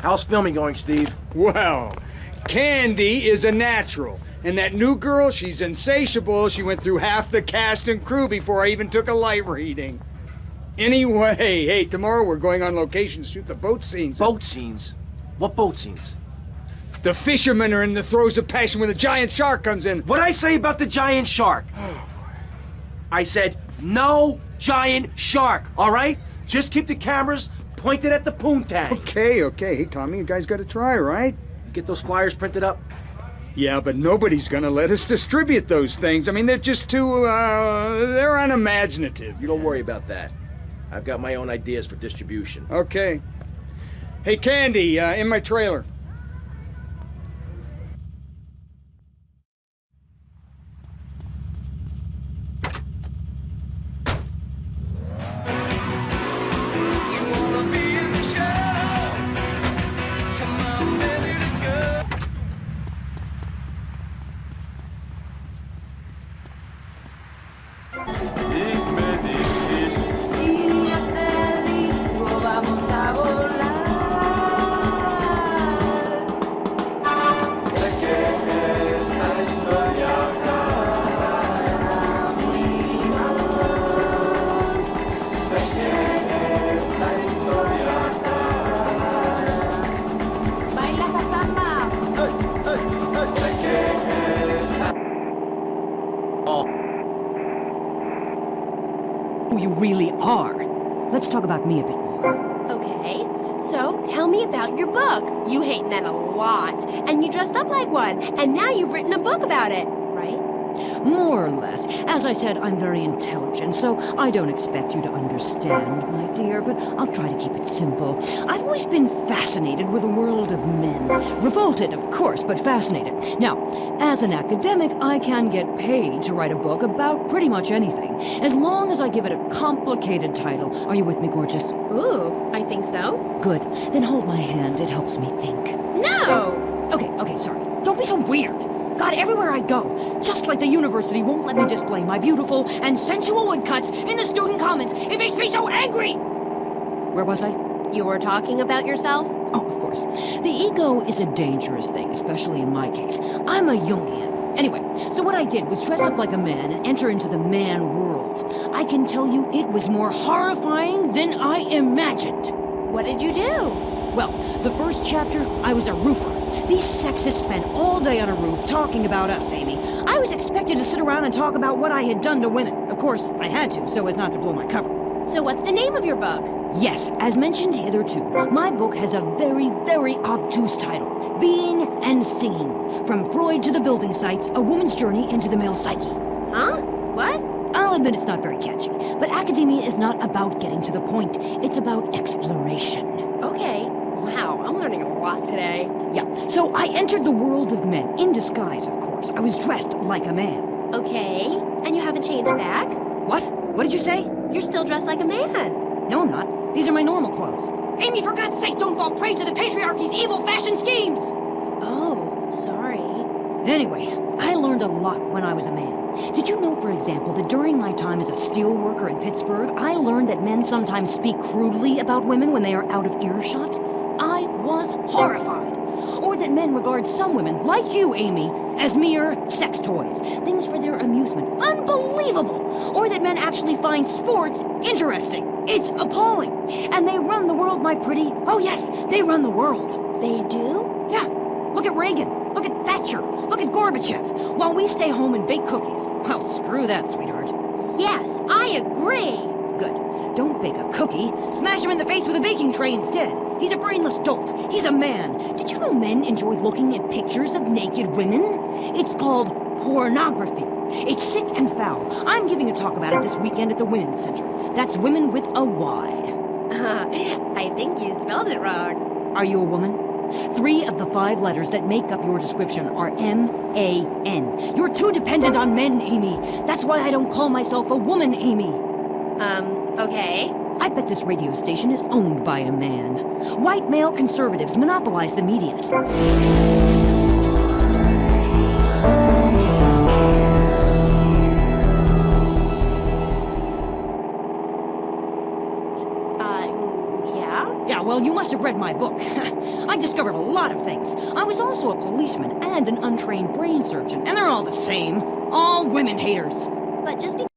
How's filming going, Steve? Well, Candy is a natural. And that new girl, she's insatiable. She went through half the cast and crew before I even took a light reading. Anyway, hey, tomorrow we're going on location to shoot the boat scenes. Boat scenes? What boat scenes? The fishermen are in the throes of passion when the giant shark comes in. What'd I say about the giant shark? I said, no giant shark, all right? Just keep the cameras pointed at the poontang. Okay. Hey, Tommy, you guys gotta try, right? Get those flyers printed up? Yeah, but nobody's gonna let us distribute those things. I mean, they're just too, they're unimaginative. You don't worry about that. I've got my own ideas for distribution. Okay. Hey, Candy, in my trailer. Who you really are. Let's talk about me a bit more. Okay, so tell me about your book. You hate men a lot, and you dressed up like one, and now you've written a book about it, right? More or less. As I said, I'm very intelligent, so I don't expect you to understand, my dear, but I'll try to keep it simple. I've always been fascinated with the world of men. Revolted, of course, but fascinated. Now, as an academic, I can get paid to write a book about pretty much anything, as long as I give it a complicated title. Are you with me, gorgeous? Ooh, I think so. Good. Then hold my hand. It helps me think. No! Okay, sorry. Don't be so weird. God, everywhere I go, just like the university won't let me display my beautiful and sensual woodcuts in the student commons. It makes me so angry! Where was I? You were talking about yourself? Oh, of course. The ego is a dangerous thing, especially in my case. I'm a Jungian. Anyway, so what I did was dress up like a man and enter into the man world. I can tell you it was more horrifying than I imagined. What did you do? Well, the first chapter, I was a roofer. These sexists spent all day on a roof talking about us, Amy. I was expected to sit around and talk about what I had done to women. Of course, I had to, so as not to blow my cover. So what's the name of your book? Yes, as mentioned hitherto, my book has a very, very obtuse title. Being and Singing. From Freud to the building sites, a woman's journey into the male psyche. Huh? What? I'll admit it's not very catchy, but academia is not about getting to the point. It's about exploration. Okay. Wow, I'm learning a lot today. Yeah, so I entered the world of men, in disguise, of course. I was dressed like a man. Okay, and you haven't changed back? What? What did you say? You're still dressed like a man. No, I'm not. These are my normal clothes. Amy, for God's sake, don't fall prey to the patriarchy's evil fashion schemes! Oh, sorry. Anyway, I learned a lot when I was a man. Did you know, for example, that during my time as a steel worker in Pittsburgh, I learned that men sometimes speak crudely about women when they are out of earshot? I was horrified. Or that men regard some women, like you, Amy, as mere sex toys, things for their amusement. Unbelievable! Or that men actually find sports interesting. It's appalling. And they run the world, my pretty. Oh yes, they run the world. They do? Yeah. Look at Reagan. Look at Thatcher. Look at Gorbachev. While we stay home and bake cookies. Well, screw that, sweetheart. Yes, I agree. Good. Don't bake a cookie. Smash him in the face with a baking tray instead. He's a brainless dolt. He's a man. Did you know men enjoy looking at pictures of naked women? It's called pornography. It's sick and foul. I'm giving a talk about it this weekend at the Women's Center. That's women with a Y. I think you spelled it wrong. Are you a woman? 3 of the 5 letters that make up your description are M-A-N. You're too dependent on men, Amy. That's why I don't call myself a woman, Amy. Okay. I bet this radio station is owned by a man. White male conservatives monopolize the media. Yeah? Yeah, well, you must have read my book. I discovered a lot of things. I was also a policeman and an untrained brain surgeon, and they're all the same. All women haters. But just because